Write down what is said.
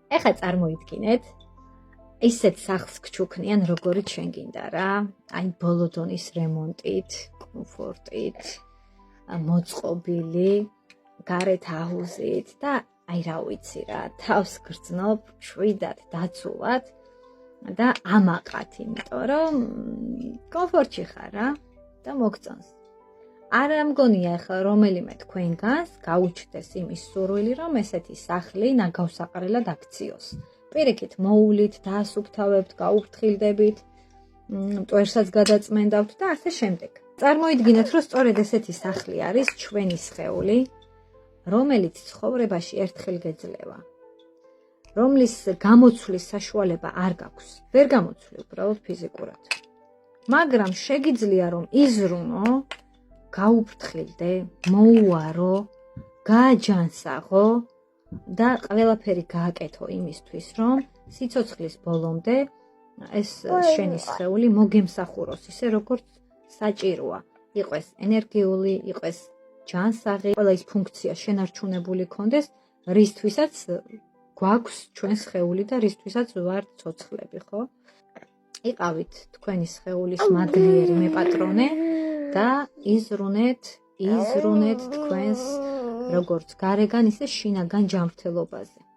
ეხლა წარმოიდგინეთ, ისეთ სახლს გჩუქნიან, როგორიც შენ გინდა რა. აი ბოლო დონის რემონტით, კომფორტით, მოწყობილი, გარეთ აუზით და აი რა ვიცი რა, თავს გრძნობ, შვიდად დაცულად და ამაყათ, იმიტომ რომ კომფორტში ხარ რა და მოგწონს. არა მგონია ახლა რომელიმე თქვენგანს გაუჩნდეს იმის სურვილი, რომ ესეთი სახლი ნაგავსაყრელად აქციოს. პირიქით მოულით, დაასუფთავებთ, გაუფრთხილდებით, მტვერსაც გადაწმენდავთ და ასე შემდეგ. წარმოიდგინეთ, რომ სწორედ ესეთი სახლი არის ჩვენი სხეული, რომელიც ცხოვრებაში ერთხელ გეძლევა. რომლის გამოცვლის საშუალება არ გაქვს. ვერ გამოცვლი უბრალოდ ფიზიკურად. მაგრამ შეგიძლია რომ იზრუნო, გაუფრთხილდე, მოუარო, გააჯანსაღო და ყველაფერი გააკეთო იმისთვის, რომ სიცოცხლის ბოლომდე ეს შენი სხეული მოგემსახუროს ისე, როგორც საჭიროა. იყოს ენერგიული, იყოს ჯანსაღი, ყველა ის ფუნქცია შენარჩუნებული კონდეს, რისთვისაც გვაქვს ჩვენ სხეული და რისთვისაც ვართ ცოცხლები, ხო? იყავით თქვენი სხეულის მადლიერი მეპატრონე და იზრუნეთ თქვენს როგორც გარეგან, ისე შინაგან ჯანმრთელობაზე.